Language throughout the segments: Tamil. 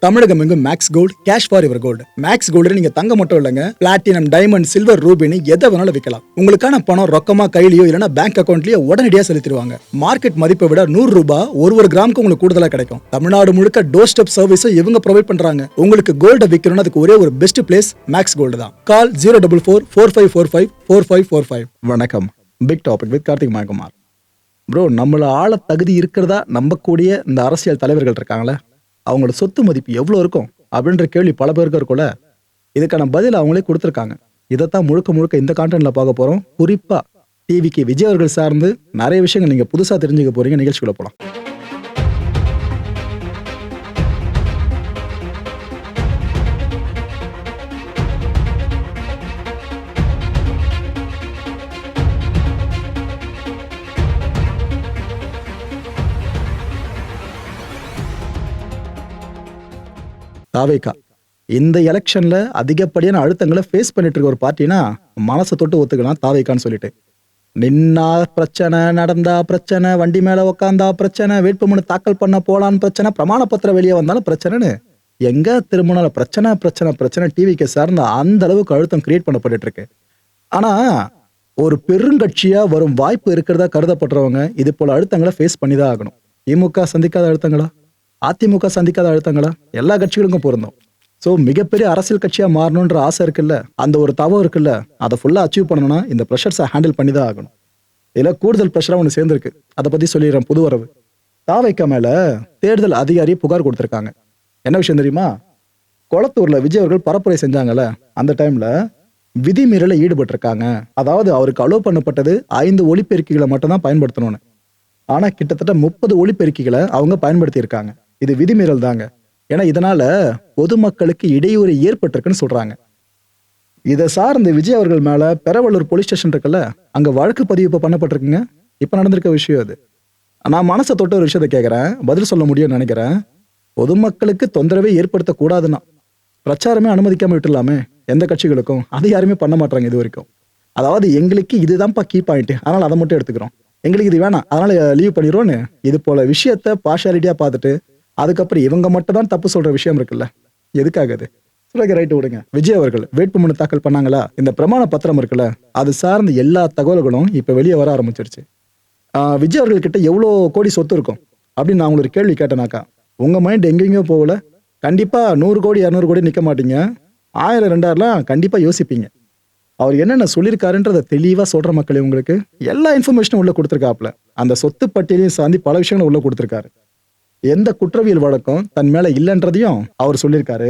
தமிழகம் எங்கும் Max Gold cash for your gold. Max Gold நீங்க தங்க மட்டும் இல்லைங்க, பிளாட்டினம், டைமண்ட், சில்வர், ரூபினி எதை வேணாலும் விற்கலாம். உங்களுக்கான பணம் ரொக்கமா கையிலயோ இல்லைன்னா பேங்க் அக்கௌண்ட்லயோ உடனடியாக செலுத்திடுவாங்க. மார்க்கெட் மதிப்பை விட 100 ரூபாய் ஒரு கிராமுக்கு உங்களுக்கு கூடுதலா கிடைக்கும். தமிழ்நாடு முழுக்க டோர் ஸ்டெப் சர்வீஸும் இவங்க ப்ரொவைட் பண்றாங்க. உங்களுக்கு கோல்ட விற்கணும்னா அதுக்கு ஒரே ஒரு பெஸ்ட் பிளேஸ் மேக்ஸ் கோல்டு தான். கால் 04445454545. வணக்கம். Big topic with Karthik Mayakumar. Bro, நம்மள ஆள தகுதி இருக்கிறதா நம்பக்கூடிய இந்த அரசியல் தலைவர்கள் இருக்காங்களே, அவங்களோட சொத்து மதிப்பு எவ்வளோ இருக்கும் அப்படின்ற கேள்வி பல பேருக்கு இருக்கும்ல. இதுக்கான பதில் அவங்களே கொடுத்துருக்காங்க. இதைத்தான் முழுக்க முழுக்க இந்த கான்டென்ட்ல பார்க்க போறோம். குறிப்பா டிவிக்கு விஜய் அவர்கள் சார்ந்து நிறைய விஷயங்கள் நீங்க புதுசா தெரிஞ்சுக்க போறீங்க. நிகழ்ச்சிக்குள்ள போலாம். தாவேகா இந்த எலெக்ஷன்ல அதிகப்படியான அழுத்தங்களை ஃபேஸ் பண்ணிட்டு இருக்க ஒரு பார்ட்டினா மனசை தொட்டு ஒத்துக்கலாம் தாவேகான்னு சொல்லிட்டு. நின்னா பிரச்சனை, நடந்தா பிரச்சனை, வண்டி மேல உக்காந்தா பிரச்சனை, வேட்புமனு தாக்கல் பண்ண போலான்னு பிரச்சனை, பிரமாண பத்திரம் வெளியே வந்தாலும் பிரச்சனைன்னு எங்க திரும்பினாலும் பிரச்சனை பிரச்சனை பிரச்சனை. டிவிக்கு சார்ந்த அந்த அளவுக்கு அழுத்தம் கிரியேட் பண்ணப்பட்டு இருக்கு. ஆனா ஒரு பெருங்கட்சியா வரும் வாய்ப்பு இருக்கிறதா கருதப்படுறவங்க இது போல அழுத்தங்களை ஃபேஸ் பண்ணிதான் ஆகணும். திமுக சந்திக்காத அழுத்தங்களா, அதிமுக சந்திக்காத அழுத்தங்களா, எல்லா கட்சிகளுக்கும் பொருந்தும். ஸோ மிகப்பெரிய அரசியல் கட்சியா மாறணுன்ற ஆசை இருக்குல்ல, அந்த ஒரு தவம் இருக்குல்ல, அதை ஃபுல்லா அச்சீவ் பண்ணணும்னா இந்த ப்ரெஷர்ஸை ஹேண்டில் பண்ணி தான் ஆகணும். இதுல கூடுதல் ப்ரெஷரா ஒன்று சேர்ந்திருக்கு. அதை பத்தி சொல்லிடுறேன். புது வரவு தாவேகா மேல தேர்தல் அதிகாரி புகார் கொடுத்திருக்காங்க. என்ன விஷயம் தெரியுமா? கொளத்தூர்ல விஜய் அவர்கள் பரப்புரை செஞ்சாங்கல்ல, அந்த டைம்ல விதிமீறல ஈடுபட்டிருக்காங்க. அதாவது அவருக்கு அலோவ் பண்ணப்பட்டது 5 ஒலிபெருக்கிகளை மட்டும் தான் பயன்படுத்தணும்னு. ஆனா கிட்டத்தட்ட 30 ஒலிபெருக்கிகளை அவங்க பயன்படுத்தி இருக்காங்க. இது விதிமீறல் தாங்க. ஏன்னா இதனால பொதுமக்களுக்கு இடையூறு ஏற்பட்டிருக்குன்னு சொல்றாங்க. இதை சார்ந்து விஜய் அவர்கள் மேல பெரவலூர் போலீஸ் ஸ்டேஷன் இருக்குல்ல, அங்க வழக்கு பதிவு இப்ப பண்ணப்பட்டிருக்குங்க. இப்ப நடந்திருக்க விஷயம் அது. நான் மனசை தொட்ட ஒரு விஷயத்த கேட்கிறேன், பதில் சொல்ல முடியும்னு நினைக்கிறேன். பொதுமக்களுக்கு தொந்தரவே ஏற்படுத்தக்கூடாதுன்னா பிரச்சாரமே அனுமதிக்காம விட்டுலாமே எந்த கட்சிகளுக்கும். அது யாருமே பண்ண மாட்டாங்க இது வரைக்கும். அதாவது எங்களுக்கு இதுதான்ப்பா கீ பாயிண்ட், அதனால அதை மட்டும் எடுத்துக்கிறோம், எங்களுக்கு இது வேணாம் அதனால லீவ் பண்ணிடுவோன்னு இது போல விஷயத்த பார்ஷாலிட்டியா பார்த்துட்டு அதுக்கப்புறம் இவங்க மட்டும் தான் தப்பு சொல்ற விஷயம் இருக்குல்ல, எதுக்காக அது சொல்லுங்க. ரைட்டு விடுங்க. விஜய் அவர்கள் வேட்புமனு தாக்கல் பண்ணாங்களா, இந்த பிரமாண பத்திரம் இருக்குல்ல, அது சார்ந்த எல்லா தகவல்களும் இப்ப வெளியே வர ஆரம்பிச்சிருச்சு. விஜய் அவர்கள் கிட்ட எவ்வளோ கோடி சொத்து இருக்கும் அப்படின்னு நான் உங்களுக்கு கேள்வி கேட்டேனாக்கா உங்க மைண்ட் எங்கெங்கயோ போகல. கண்டிப்பா 100 கோடி 200 கோடி நிக்க மாட்டீங்க, 1000 2000 கண்டிப்பா யோசிப்பீங்க. அவர் என்னென்ன சொல்லியிருக்காருன்றத தெளிவா சொல்ற மக்களே, உங்களுக்கு எல்லா இன்ஃபர்மேஷனும் உள்ள கொடுத்துருக்காப்ல. அந்த சொத்து பட்டியலையும் சார்ந்து பல விஷயங்கள் உள்ள கொடுத்துருக்காரு. எந்த குற்றவியல் வழக்கம் தன் மேல இல்லைன்றதையும் அவர் சொல்லியிருக்காரு.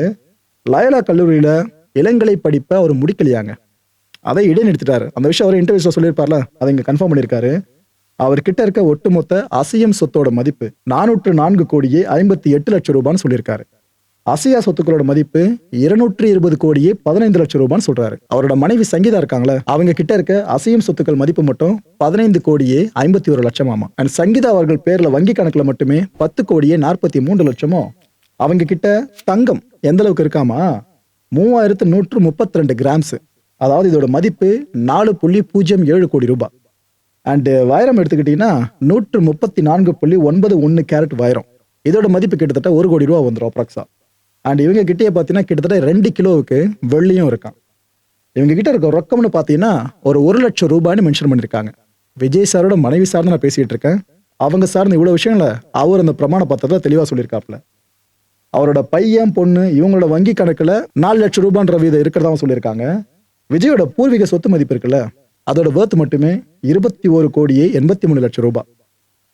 லயோலா கல்லூரியில இளங்கலை படிப்பை அவர் முடிக்கலையாங்க, அதை இடைநிறுத்திட்டாரு. அந்த விஷயம் அவர் இன்டர்வியூஸ்ல சொல்லியிருப்பார்ல, அதை இங்க கன்ஃபார்ம் பண்ணியிருக்காரு. அவர்கிட்ட இருக்க ஒட்டுமொத்த அசையும் சொத்தோட மதிப்பு 404 கோடியே 58 லட்சம் ரூபான்னு சொல்லியிருக்காரு. அசையா சொத்துக்களோட மதிப்பு 220 கோடியே 15 லட்சம் ரூபான்னு சொல்றாரு. அவரோட மனைவி சங்கீதா இருக்காங்களே, அவங்க கிட்ட இருக்க அசையும் சொத்துக்கள் மதிப்பு மட்டும் 15 கோடியே 51 லட்சம் ஆமா. அண்ட் சங்கீதா அவர்கள் பேர்ல வங்கி கணக்குல மட்டுமே 10 கோடியே 43 லட்சமோ. அவங்க கிட்ட தங்கம் எந்த அளவுக்கு இருக்காமா, 3132 கிராம்ஸ். அதாவது இதோட மதிப்பு 4.07 கோடி ரூபாய். அண்ட் வைரம் எடுத்துக்கிட்டீங்கன்னா 134.91 கேரட் வைரம். இதோட மதிப்பு கிட்டத்தட்ட 1 கோடி ரூபா வந்துடும் அப்ராக்ஸா. அண்ட் இவங்க கிட்டே பார்த்தீங்கன்னா கிட்டத்தட்ட 2 கிலோவுக்கு வெள்ளியும் இருக்கான். இவங்க கிட்ட இருக்க ரொக்கம்னு பார்த்தீங்கன்னா ஒரு 1 லட்சம் ரூபாய்னு மென்ஷன் பண்ணியிருக்காங்க. விஜய் சாரோட மனைவி சார்ந்து நான் பேசிட்டு இருக்கேன். அவங்க சார்ந்த இவ்வளவு விஷயங்களை அவர் அந்த பிரமாண பத்திரத்தை தெளிவா சொல்லியிருக்காப்ல. அவரோட பையன் பொண்ணு இவங்களோட வங்கி கணக்குல 4 லட்சம் ரூபான்ற வீதம் இருக்கிறதா சொல்லியிருக்காங்க. விஜயோட பூர்வீக சொத்து மதிப்பு இருக்குல்ல, அதோட வேர்த் மட்டுமே 21 கோடியே 83 லட்சம் ரூபாய்.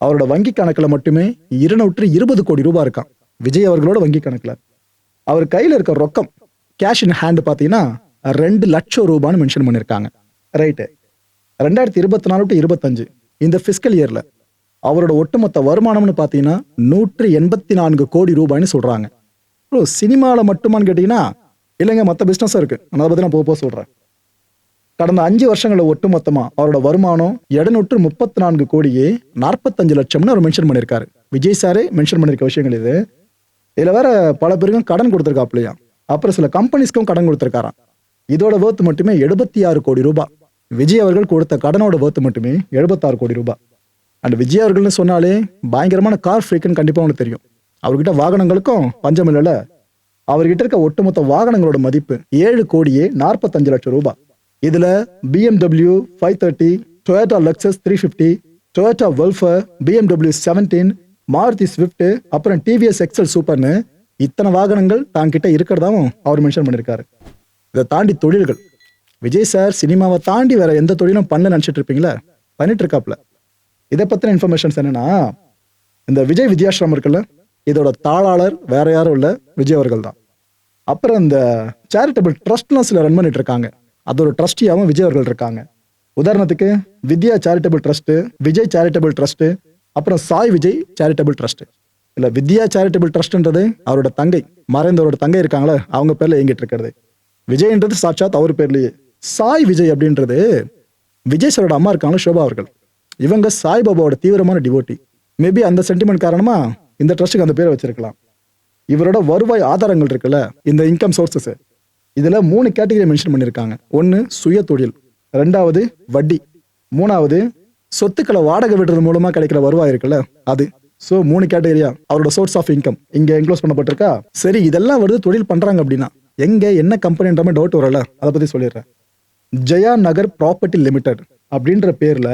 அவரோட வங்கி கணக்குல மட்டுமே 220 கோடி ரூபாய் இருக்கான் விஜய் அவர்களோட வங்கி கணக்குல. அவர் கையில இருக்க ரொக்கம் கேஷ் இன் ஹேண்ட் பாத்தீங்கன்னா 2 லட்சம் ரூபான்னு மென்ஷன் பண்ணிருக்காங்க. ரைட்டு. 2024 to 25 இந்த பிஸ்கல் இயர்ல அவரோட ஒட்டுமொத்த வருமானம்னு பாத்தீங்கன்னா 184 கோடி ரூபாய்னு சொல்றாங்க. சினிமால மட்டுமான்னு கேட்டீங்கன்னா இல்லைங்க, மற்ற பிசினஸும் இருக்கு, அதை பத்தி நான் போக சொல்றேன். கடந்த 5 வருஷங்கள ஒட்டுமொத்தமா அவரோட வருமானம் 234 கோடியே 45 லட்சம்னு அவர் மென்ஷன் பண்ணியிருக்காரு. விஜய் சாரே மென்ஷன் பண்ணியிருக்க விஷயங்கள் இது. இதுல வேற பல பேருக்கும் கடன் கொடுத்துருக்காப்லையா, அப்புறம் சில கம்பெனிஸ்க்கும் கடன் கொடுத்துருக்காராம். இதோட வேர்த் மட்டுமே 76 கோடி ரூபாய். விஜய் அவர்கள் கொடுத்த கடனோட வேர்த் மட்டுமே 76 கோடி ரூபாய். அண்ட் விஜய் அவர்கள்னு சொன்னாலே பயங்கரமான கார் ஃப்ரீக்குன்னு கண்டிப்பா உங்களுக்கு தெரியும். அவர்கிட்ட வாகனங்களுக்கும் பஞ்சம் இல்லைல்ல. அவர்கிட்ட இருக்க ஒட்டுமொத்த வாகனங்களோட மதிப்பு 7,45,00,000 ரூபாய். இதுல BMW 530, Toyota Lexus 350, Toyota Welfare, BMW 17, Maruti Swift, அப்புறம் டிவிஎஸ் எக்ஸல் சூப்பர்னு இத்தனை வாகனங்கள் தாங்கிட்ட இருக்கிறதாவும் அவர் மென்ஷன் பண்ணியிருக்காரு. இதை தாண்டி தொழில்கள், விஜய் சார் சினிமாவை தாண்டி வேற எந்த தொழிலும் பண்ணல நினைச்சிட்டு இருப்பீங்களா, பண்ணிட்டு இருக்காப்ல. இதை பத்தின இன்ஃபர்மேஷன்ஸ் என்னன்னா, இந்த விஜய் வித்யாஸ்ரம் இருக்குல்ல, இதோட தாளாளர் வேற யாரும் இல்ல, விஜய் அவர்கள் தான். அப்புறம் இந்த சேரிட்டபிள் ட்ரஸ்ட்லாம் சில ரன் பண்ணிட்டு இருக்காங்க, அதோட ட்ரஸ்டியாவும் விஜய் அவர்கள் இருக்காங்க. உதாரணத்துக்கு Vidya charitable trust, Vijay charitable trust, அப்புறம் சாய் விஜய் சேரிட்டபிள் ட்ரஸ்ட். இல்ல வித்யா சேரிட்டபிள் ட்ரஸ்ட்ன்றது அவரோட தங்கை, மறைந்தவரோட தங்கை இருக்காங்களே அவங்க பேர்ல இயங்கிட்டு இருக்கிறது. விஜய்ன்றது சாட்சாத் அவர் பேர்லயே. சாய் விஜய் அப்படின்றது விஜய் சாரோட அம்மா இருக்காங்களா ஷோபா அவர்கள், இவங்க சாய்பாபாவோட தீவிரமான டிவோட்டி. மேபி அந்த சென்டிமெண்ட் காரணமா இந்த ட்ரஸ்ட்டுக்கு அந்த பேரை வச்சிருக்கலாம். இவரோட வருவாய் ஆதாரங்கள் இருக்குல்ல, இந்த இன்கம் சோர்சஸ், இதுல 3 கேட்டகரி மென்ஷன் பண்ணியிருக்காங்க. ஒன்னு சுய தொழில், 2வது வட்டி, 3வது சொத்துக்களை வாடகை விடுறது மூலமா கிடைக்கிற வருவாய் இருக்குல்ல அது. சோ 3 கேட்டகரியா அவரோட சோர்ஸ் ஆஃப் இன்கம் இங்க என்க்ளோஸ் பண்ணப்பட்டிருக்கா. சரி, இதெல்லாம் வருது தொழில் பண்றாங்க அப்படின்னா எங்க என்ன கம்பெனின்ற மாதிரி டவுட் வரல, அதை பத்தி சொல்லிடுறேன். ஜெயா நகர் ப்ராப்பர்ட்டி லிமிடெட் அப்படின்ற பேர்ல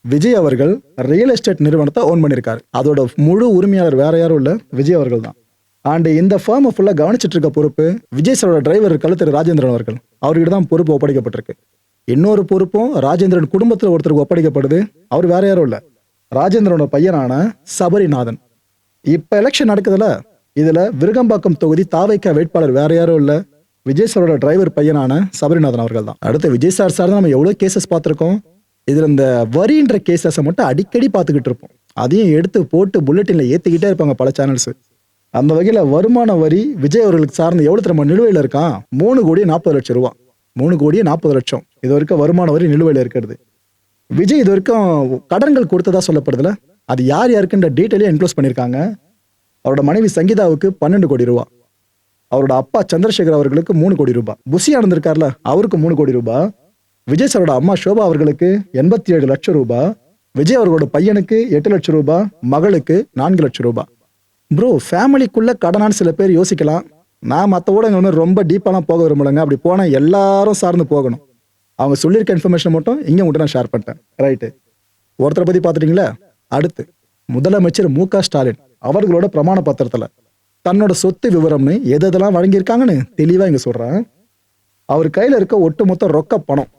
விஜய் அவர்கள் ரியல் எஸ்டேட் நிறுவனத்தை ஓன் பண்ணியிருக்காரு. அதோட முழு உரிமையாளர் வேற யாரும் இல்ல, விஜய் அவர்கள் தான். அண்ட் இந்த ஃபார்மை ஃபுல்லா கவனிச்சிட்டு இருக்க பொறுப்பு விஜய் சாரோட டிரைவர் இருக்கல திரு ராஜேந்திரன் அவர்கள், அவர்கிட்ட தான் பொறுப்பு ஒப்படைக்கப்பட்டிருக்கு. இன்னொரு பொறுப்பும் ராஜேந்திரன் குடும்பத்தில் ஒருத்தருக்கு ஒப்படைக்கப்படுது. அவர் வேற யாரும் இல்ல, ராஜேந்திரனோட பையனான சபரிநாதன். இப்ப எலெக்ஷன் நடக்குதுல, இதுல விருகம்பாக்கம் தொகுதி தாவைக்கா வேட்பாளர் வேற யாரும் இல்ல, விஜய் சாரோட டிரைவர் பையனான சபரிநாதன் அவர்கள் தான். அடுத்து விஜய் சார் தான் நம்ம எவ்வளவு கேசஸ் பார்த்திருக்கோம். இதுல இந்த வரின்ற கேசஸை மட்டும் அடிக்கடி பார்த்துக்கிட்டு இருப்போம். அதையும் எடுத்து போட்டு புல்லட்டின்ல ஏத்திக்கிட்டே இருப்பாங்க பல சேனல்ஸ். அந்த வகையில வருமான வரி விஜய் அவர்களுக்கு சார்ந்து எவ்வளவு திறமை நிலுவையில் இருக்கான், 3,40,00,000 ரூபாய். 3,40,00,000 இது வரைக்கும் வருமான வரி நிலுவையில் இருக்கிறது. விஜய் இது வரைக்கும் கடன்கள் கொடுத்ததா சொல்லப்படுதுல, அது யார் யாருக்குன்ற டீட்டெயிலே என்க்ளோஸ் பண்ணியிருக்காங்க. அவரோட மனைவி சங்கீதாவுக்கு 12 கோடி ரூபாய், அவரோட அப்பா சந்திரசேகர் அவர்களுக்கு 3 கோடி ரூபாய், புசி ஆனந்த் இருக்கார்ல அவருக்கு 3 கோடி ரூபாய், விஜய் சாரோட அம்மா ஷோபா அவர்களுக்கு 87 லட்சம் ரூபாய், விஜய் அவர்களோட பையனுக்கு 8 லட்சம் ரூபாய், மகளுக்கு 4 லட்சம் ரூபாய். ப்ரோ, ஃபேமிலிக்குள்ள கடனான்னு சில பேர் யோசிக்கலாம். நான் மற்ற ஊடகங்கள் ரொம்ப டீப்பாலாம் போக விரும்பலைங்க. அப்படி போனா எல்லாரும் சார்ந்து போகணும். அவங்க சொல்லியிருக்க இன்ஃபர்மேஷன் மட்டும் இங்க மட்டும் நான் ஷேர் பண்ணிட்டேன். ரைட்டு, ஒருத்தரை பத்தி பாத்துட்டீங்களா. அடுத்து முதலமைச்சர் மு.க. ஸ்டாலின் அவர்களோட பிரமாண பத்திரத்துல தன்னோட சொத்து விவரம்னு எதெல்லாம் வழங்கியிருக்காங்கன்னு தெளிவா இங்க சொல்றேன். அவர் கையில இருக்க ஒட்டுமொத்த ரொக்க பணம்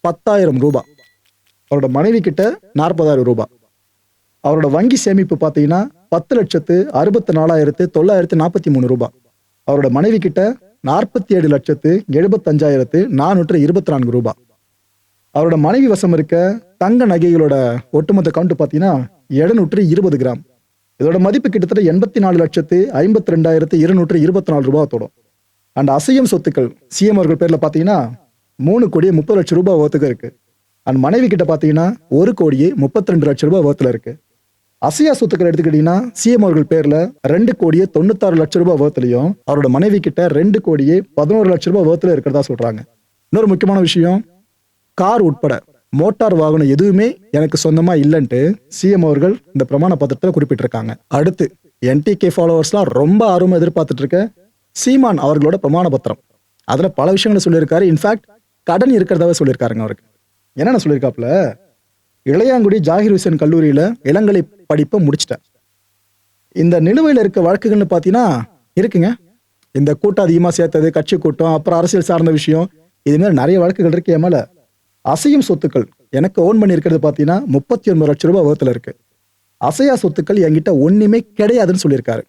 10,000 ரூபாய், அவரோட மனைவி கிட்ட 40,000 ரூபாய், அவரோட வங்கி சேமிப்பு பாத்தீங்கன்னா 10,64,943 ரூபாய், அவரோட மனைவி கிட்ட 47,75,424 ரூபாய், அவரோட மனைவி வசம் இருக்க தங்க நகைகளோட ஒட்டுமொத்த கவுண்ட் பாத்தீங்கன்னா 720 கிராம். இதோட மதிப்பு கிட்டத்தட்ட 84,52,224 ரூபாய் தோடும். அண்ட் அசையும் சொத்துக்கள் சிஎம் அவர்கள் பேர்ல பாத்தீங்கன்னா 3,30,00,000 ரூபாய் ஒர்த்துக்கு இருக்கு. அண்ட் மனைவி கிட்ட பாத்தீங்கன்னா 1,32,00,000 ரூபாய் ஒர்த்துல இருக்கு. அசையா சொத்துக்கள் எடுத்துக்கிட்டீங்கன்னா சிஎம் அவர்கள் பேர்ல 2,96,00,000 ரூபாய் ஒர்த்துலயும், அவரோட மனைவி கிட்ட 2,11,00,000 ரூபாய் ஒர்த்துல இருக்கிறதா சொல்றாங்க. இன்னொரு முக்கியமான விஷயம், கார் உட்பட மோட்டார் வாகனம் எதுவுமே எனக்கு சொந்தமா இல்லைன்ட்டு சிஎம் அவர்கள் இந்த பிரமாண பத்திரத்துல குறிப்பிட்டிருக்காங்க. அடுத்து என்டிகே ஃபாலோவர்ஸ்லாம் ரொம்ப ஆர்வமா எதிர்பார்த்துட்டு இருக்க சீமான் அவர்களோட பிரமாண பத்திரம். அதுல பல விஷயங்களை சொல்லியிருக்காரு. இன்ஃபேக்ட் கடன் இருக்கிறதாவே சொல்லியிருக்காருங்க. அவருக்கு என்னென்ன சொல்லியிருக்காப்புல, இளையாங்குடி ஜாகிர் ஹுசேன் கல்லூரியில இளங்கலை படிப்பை முடிச்சிட்டேன். இந்த நிலுவையில் இருக்க வழக்குகள்னு பாத்தீங்கன்னா இருக்குங்க. இந்த கூட்டம் அதிகமா சேர்த்தது, கட்சி கூட்டம், அப்புறம் அரசியல் சார்ந்த விஷயம், இது மாதிரி நிறைய வழக்குகள் இருக்கு என் மேல. அசையும் சொத்துக்கள் எனக்கு ஓன் பண்ணி இருக்கிறது பாத்தீங்கன்னா 39 லட்சம் ரூபாய் ஒருத்தல இருக்கு. அசையா சொத்துக்கள் என்கிட்ட ஒண்ணுமே கிடையாதுன்னு சொல்லியிருக்காரு.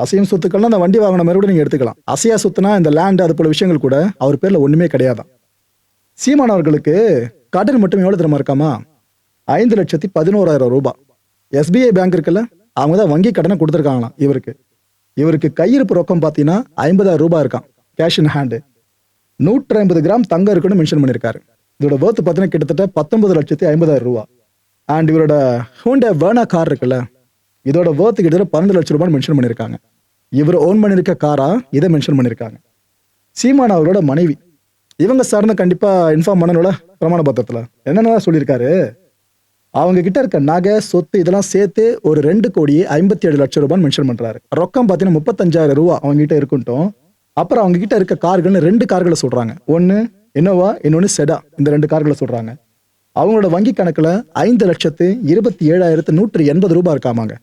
அசையும் சொத்துக்கள்னா அந்த வண்டி வாங்கின மாதிரி கூட நீங்க எடுத்துக்கலாம். அசையா சொத்துனா இந்த லேண்ட் அது போல விஷயங்கள் கூட அவர் பேர்ல ஒண்ணுமே கிடையாதான். சீமான் அவர்களுக்கு கடன் மட்டும் எவ்வளவு திறமா இருக்காமா, 5,11,000 ரூபாய். எஸ்பிஐ பேங்க் இருக்குல்ல, அவங்க தான் வங்கி கடனை கொடுத்துருக்காங்களாம் இவருக்கு. இவருக்கு கையிருப்பு ரொக்கம் பாத்தீங்கன்னா 50,000 ரூபாய் இருக்கான், கேஷ் இன் ஹேண்டு. 150 கிராம் தங்கம் இருக்குன்னு மென்ஷன் பண்ணியிருக்காரு. இதோட வேர்த் பார்த்தீங்கன்னா கிட்டத்தட்ட 19,50,000 ரூபாய். அண்ட் இவரோட ஹூண்டே வேர்னா கார் இருக்குல்ல, இதோட வேர்த் கிட்டத்தட்ட 12 லட்சம் ரூபாய் மென்ஷன் பண்ணியிருக்காங்க. இவர் ஓன் பண்ணியிருக்க காரா இதை மென்ஷன் பண்ணியிருக்காங்க. சீமான் அவரோட மனைவி இவங்க சார்ந்து கண்டிப்பா இன்ஃபார்ம் பண்ணணும்ல பிரமாண பத்திரத்துல. என்னென்ன சொல்லியிருக்காரு, அவங்க கிட்ட இருக்க நகை சொத்து இதெல்லாம் சேர்த்து ஒரு 2,57,00,000 ரூபாய் மென்ஷன் பண்றாரு. ரொக்கம் பார்த்தீங்கன்னா 35,000 ரூபாய் அவங்க கிட்ட இருக்குன்ட்டும், அப்புறம் அவங்க கிட்ட இருக்க கார்கள்னு 2 கார்களை சொல்றாங்க. ஒன்னு இனோவா, இன்னொன்னு செடா. இந்த 2 கார்களை சொல்றாங்க. அவங்களோட வங்கி கணக்குல 5,27,180 ரூபாய் இருக்காமாங்க.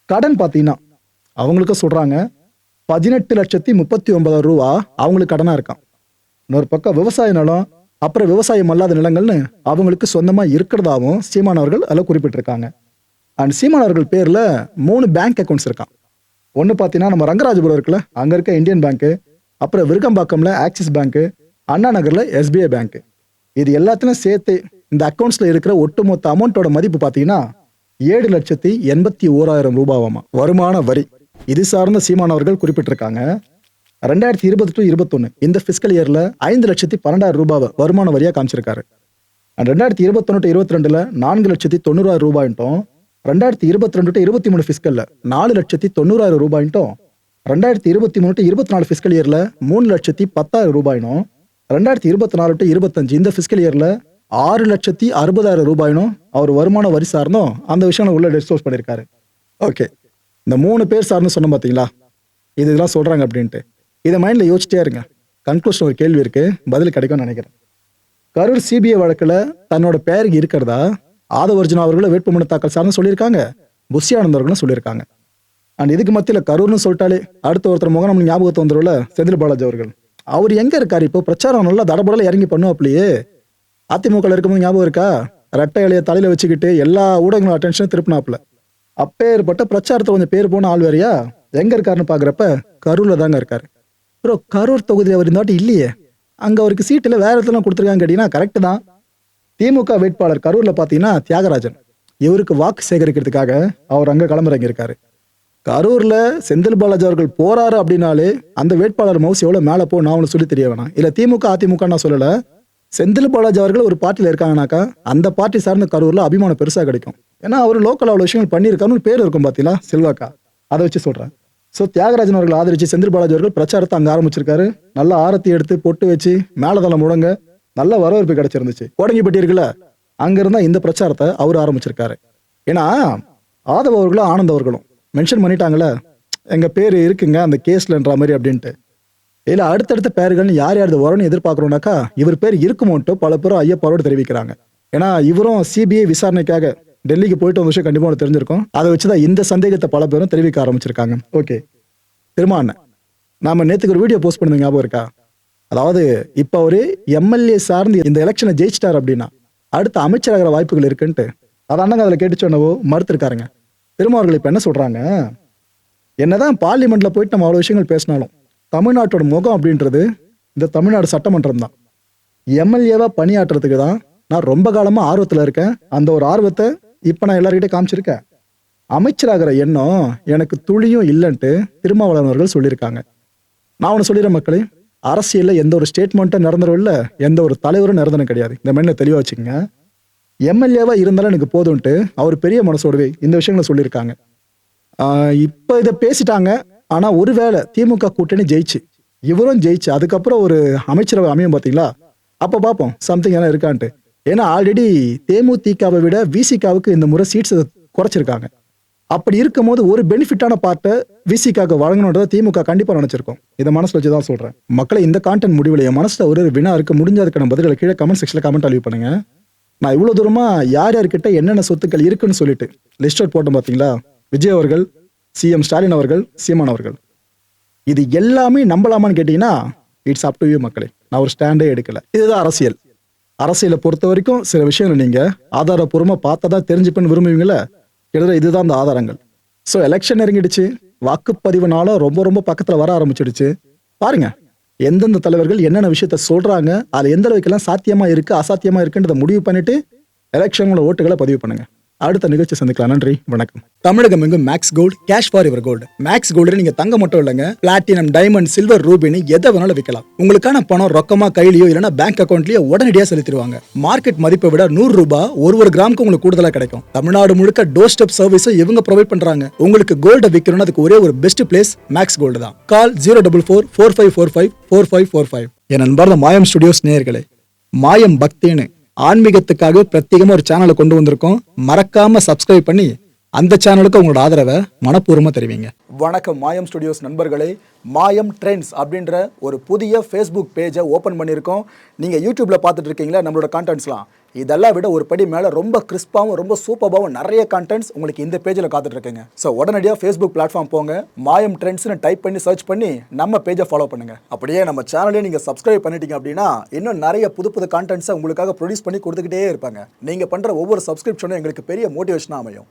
கடன் பாத்தீங்கன்னா அவங்களுக்கு சொல்றாங்க 18,39,000 ரூபா அவங்களுக்கு கடனா இருக்கான். இன்னொரு பக்கம் விவசாய நிலம், அப்புறம் விவசாயம் அல்லாத நிலங்கள்னு அவங்களுக்கு சொந்தமா இருக்கிறதாவும் சீமான் அவர்கள் அதில் குறிப்பிட்டிருக்காங்க. அண்ட் சீமான் அவர்கள் பேர்ல 3 பேங்க் அக்கௌண்ட்ஸ் இருக்கான். ஒன்று பார்த்தீங்கன்னா நம்ம ரங்கராஜபுரம் இருக்குல்ல, அங்க இருக்க இந்தியன் பேங்க்கு, அப்புறம் விருகம்பாக்கம்ல ஆக்சிஸ் பேங்க்கு, அண்ணா நகர்ல SBI பேங்க். இது எல்லாத்தையும் சேர்த்து இந்த அக்கௌண்ட்ஸ்ல இருக்கிற ஒட்டுமொத்த அமௌண்ட்டோட மதிப்பு பார்த்தீங்கன்னா 7,81,000 ரூபாவாமா வருமான வரி. இது சார்ந்த சீமான் அவர்கள் குறிப்பிட்டிருக்காங்க. 2020-21 இந்த பிசிக்கல் இயர்ல 5,12,000 ரூபாவை வருமான வரியா காமிச்சிருக்காரு. 2021-22 4,90,000 ரூபாய்ட்டும், 2022-23 பிசிக்கல்ல 4,90,000 ரூபாய்ட்டும், 2023-24 பிசிக்கல் இயர்ல 3,10,000 ரூபாயினும், 2024-25 இந்த பிசிக்கல் இயர்ல 6,60,000 ரூபாயினும் அவர் வருமான வரி சார்ந்தும் அந்த விஷயம் உள்ள டிஸ்க்ளோஸ் பண்ணியிருக்காரு. ஓகே, இந்த 3 பேர் சார்ந்து சொன்ன பார்த்தீங்களா, இதெல்லாம் சொல்றாங்க அப்படின்ட்டு இதை மைண்ட்ல யோசிச்சிட்டே இருங்க. கன்க்ளூஷன் ஒரு கேள்வி இருக்கு, பதில் கிடைக்கும்னு நினைக்கிறேன். கரூர் CBI வழக்குல தன்னோட பேருக்கு இருக்கிறதா ஆதவர்ஜுனா அவர்களும் வேட்புமனு தாக்கல் சார்ந்து சொல்லியிருக்காங்க, புஷி ஆனந்த் அவர்களும் சொல்லியிருக்காங்க. அண்ட் இதுக்கு மத்தியில கரூர்னு சொல்லிட்டாலே அடுத்த ஒருத்தர் முகம் நம்ம ஞாபகத்தை வந்துரும்ல, செந்தில் பாலாஜி அவர்கள். அவர் எங்க இருக்காரு இப்போ? பிரச்சாரம் நல்லா தடபடல இறங்கி பண்ணுவாப்லையே. அதிமுக இருக்கும்போது ஞாபகம் இருக்கா? ரெட்டை இலைய தலையில வச்சுக்கிட்டு எல்லா ஊடகங்களும் அட்டென்ஷன் திருப்பினாப்ல. அப்பேற்பட்ட பிரச்சாரத்தை கொஞ்சம் பேர் போன ஆள் வேறையா. எங்க இருக்காருன்னு பாக்குறப்ப கரூர்ல தாங்க இருக்காரு. ப்ரோ, கரூர் தொகுதி அவர் இந்த வாட்டி இல்லையே, அங்க அவருக்கு சீட்டுல வேற இடத்துல கொடுத்துருக்காங்க கேட்டீங்கன்னா கரெக்ட் தான். திமுக வேட்பாளர் கரூர்ல பாத்தீங்கன்னா தியாகராஜன். இவருக்கு வாக்கு சேகரிக்கிறதுக்காக அவர் அங்க களமிறங்கி இருக்காரு. கரூர்ல செந்தில் பாலாஜி அவர்கள் போறாரு அப்படின்னாலே அந்த வேட்பாளர் மவுஸ் எவ்வளவு மேல போ நான் சொல்லி தெரிய வேணாம். இல்ல திமுக அதிமுக நான் சொல்லல, செந்தில் பாலாஜி அவர்கள் ஒரு பார்ட்டியில இருக்காங்கனாக்கா அந்த பார்ட்டி சார்ந்த கரூர்ல அபிமானம் பெருசா கிடைக்கும். ஏன்னா அவர் லோக்கல் அவ்வளவு விஷயங்கள் பண்ணியிருக்காருன்னு பேர் இருக்கும் பாத்தீங்களா, செல்வாக்கா. அதை வச்சு சொல்றேன். ஸோ தியாகராஜன் அவர்கள் ஆதரிச்சு செந்தில் பாலாஜி அவர்கள் பிரச்சாரத்தை அங்கே ஆரம்பிச்சிருக்காரு. நல்லா ஆரத்தி எடுத்து பொட்டு வச்சு மேலதளம் முடங்க நல்ல வரவேற்பு கிடைச்சிருந்துச்சு. கோடங்கிப்பட்டி இருக்குல்ல, அங்க இருந்தா இந்த பிரச்சாரத்தை அவர் ஆரம்பிச்சிருக்காரு. ஏன்னா ஆதவ அவர்களும் ஆனந்த் அவர்களும் மென்ஷன் பண்ணிட்டாங்கல்ல, எங்க பேர் இருக்குங்க அந்த கேஸ்லன்ற மாதிரி அப்படின்ட்டு. இல்ல அடுத்தடுத்த பேர்கள்னு யார் யார் வரும்னு எதிர்பார்க்கறோம்னாக்கா இவர் பேர் இருக்குமோன்ட்டு பல பேரும் ஐயப்பாரோடு தெரிவிக்கிறாங்க. ஏன்னா இவரும் CBI விசாரணைக்காக டெல்லிக்கு போயிட்டு வந்த விஷயம் கண்டிப்பா தெரிஞ்சிருக்கும். அதை வச்சுதான் இந்த சந்தேகத்தை பல பேரும் தெரிவிக்க ஆரம்பிச்சிருக்காங்க. ஓகே, திரும்ப நாம நேத்துக்கு ஒரு வீடியோ போஸ்ட் பண்ணது ஞாபகம் இருக்கா? அதாவது இப்ப ஒரு MLA சார்ந்து இந்த எலெக்ஷனை ஜெயிச்சிட்டார் அப்படின்னா அடுத்த அமைச்சராகிற வாய்ப்புகள் இருக்குன்ட்டு அதை அண்ணங்க அதில் கேட்டு சொன்னவோ மறுத்திருக்காருங்க. திரும்ப அவர்கள் இப்ப என்ன சொல்றாங்க, என்னதான் பார்லிமெண்ட்ல போயிட்டு நம்ம அவ்வளவு விஷயங்கள் பேசினாலும் தமிழ்நாட்டோட முகம் அப்படின்றது இந்த தமிழ்நாடு சட்டமன்றம் தான். MLA-வா பணியாற்றுறதுக்கு தான் நான் ரொம்ப காலமா ஆர்வத்துல இருக்கேன். அந்த ஒரு ஆர்வத்தை இப்ப நான் எல்லார்கிட்ட காமிச்சிருக்கேன். அமைச்சராகிற எண்ணம் எனக்கு துளியும் இல்லைன்ட்டு திருமாவளவன் அவர்கள் சொல்லியிருக்காங்க. நான் ஒன்று சொல்லிடுறேன் மக்களே, அரசியல்ல எந்த ஒரு ஸ்டேட்மெண்ட்டும் நிரந்தரம் இல்லை, எந்த ஒரு தலைவரும் நிரந்தரம் கிடையாது. இந்த மென்ன தெளிவா வச்சுக்கோங்க. MLA-வா இருந்தாலும் எனக்கு போதும்ட்டு அவர் பெரிய மனசோடவே இந்த விஷயங்களை சொல்லியிருக்காங்க. இப்ப இதை பேசிட்டாங்க. ஆனா ஒருவேளை திமுக கூட்டணி ஜெயிச்சு இவரும் ஜெயிச்சு அதுக்கப்புறம் ஒரு அமைச்சரவை அமையும் பாத்தீங்களா, அப்ப பார்ப்போம் சம்திங் என்ன இருக்கான்ட்டு. ஏன்னா ஆல்ரெடி தேமுதிகவை விட VCKவுக்கு இந்த முறை சீட்ஸ் குறைச்சிருக்காங்க. அப்படி இருக்கும் போது ஒரு பெனிஃபிட்டான பார்ட்டை VCKவுக்கு வழங்கணுன்றதை திமுக கண்டிப்பா நினைச்சிருக்கோம். இதை மனசுல வச்சுதான் சொல்றேன். மக்களை இந்த கான்டென்ட் முடிவில் என் மனசுல ஒரு வினா இருக்கு, முடிஞ்சதுக்கான பதில்களை கீழே கமெண்ட் செக்ஷன்ல கமெண்ட் அழிவு பண்ணுங்க. நான் இவ்வளவு தூரமா யார் யார்கிட்ட என்னென்ன சொத்துக்கள் இருக்குன்னு சொல்லிட்டு லிஸ்ட் அவுட் போட்டோம் பாத்தீங்களா, விஜய் அவர்கள், CM ஸ்டாலின் அவர்கள், சீமான் அவர்கள், இது எல்லாமே நம்பலாமான்னு கேட்டீங்கன்னா இட்ஸ் அப் டு யூ மக்களே. நான் ஒரு ஸ்டாண்டே எடுக்கல. இதுதான் அரசியல். அரசியலை பொறுத்த வரைக்கும் சில விஷயங்கள் நீங்க ஆதாரப்பூர்வமா பார்த்ததான் தெரிஞ்சுப்பேன்னு விரும்புவீங்களா, கிட்டத்தட்ட இதுதான் அந்த ஆதாரங்கள். ஸோ எலெக்ஷன் நெருங்கிடுச்சு, வாக்குப்பதிவுனால ரொம்ப ரொம்ப பக்கத்துல வர ஆரம்பிச்சிடுச்சு. பாருங்க எந்தெந்த தலைவர்கள் என்னென்ன விஷயத்த சொல்றாங்க, அது எந்த அளவுக்குலாம் சாத்தியமா இருக்கு அசாத்தியமா இருக்குன்றதை முடிவு பண்ணிட்டு எலெக்ஷனோட ஓட்டுகளை பதிவு பண்ணுங்க. அடுத்த நிகழ்ச்சி சந்திக்கலாம். நன்றி, வணக்கம். தமிழகம் எங்கும் Max Gold, cash for your gold. Max Gold நீங்க தங்க மட்டும் இல்லைங்க, பிளாட்டினம், டைமண்ட், சில்வர், ரூபினி எதை வேணாலும் விற்கலாம். உங்களுக்கான பணம் ரொக்கமா கையிலயோ இல்லைன்னா பேங்க் அக்கௌண்ட்லயோ உடனடியாக செலுத்திடுவாங்க. மார்க்கெட் மதிப்பை விட 100 ரூபாய் ஒரு கிராமுக்கு உங்களுக்கு கூடுதலா கிடைக்கும். தமிழ்நாடு முழுக்க டோர் ஸ்டெப் சர்வீஸும் இவங்க ப்ரொவைட் பண்றாங்க. உங்களுக்கு கோல்ட விற்கணும்னு அதுக்கு ஒரே ஒரு பெஸ்ட் பிளேஸ் மேக்ஸ் கோல்டு தான். கால் 04445454545. என் அன்பார்ந்த மாயம் ஸ்டுடியோஸ் நேயர்களே, மாயம் பக்தின்னு ஆன்மீகத்துக்காக பிரத்யேகமா ஒரு சேனலை கொண்டு வந்திருக்கோம். மறக்காம சப்ஸ்கிரைப் பண்ணி அந்த சேனலுக்கு உங்களோட ஆதரவை மனப்பூர்வமா தெரிவிங்க. வணக்கம் மாயம் ஸ்டுடியோஸ் நண்பர்களே. மாயம் ட்ரெண்ட்ஸ் அப்படின்ற ஒரு புதிய ஃபேஸ்புக் பேஜை ஓப்பன் பண்ணியிருக்கோம். நீங்கள் யூடியூப்பில் பார்த்துட்டு இருக்கீங்களா நம்மளோட கான்டென்ட்ஸ்லாம். இதெல்லாம் விட ஒரு படி மேலே ரொம்ப கிறிஸ்பாகவும் ரொம்ப சூப்பராகவும் நிறைய கான்டென்ட்ஸ் உங்களுக்கு இந்த பேஜில் காத்துட்ருக்குங்க. ஸோ உடனடியாக ஃபேஸ்புக் பிளாட்ஃபார்ம் போங்க, மாயம் ட்ரெண்ட்ஸ்னு டைப் பண்ணி சர்ச் பண்ணி நம்ம பேஜை ஃபாலோ பண்ணுங்கள். அப்படியே நம்ம சேனலையும் நீங்கள் சப்ஸ்கிரைப் பண்ணிட்டீங்க அப்படின்னா இன்னும் நிறைய புது புது கான்டென்ட்ஸை உங்களுக்காக ப்ரொடியூஸ் பண்ணி கொடுத்துக்கிட்டே இருப்பாங்க. நீங்கள் பண்ணுற ஒவ்வொரு சப்ஸ்கிரிப்ஷனும் எங்களுக்கு பெரிய மோட்டிவேஷனாக அமையும்.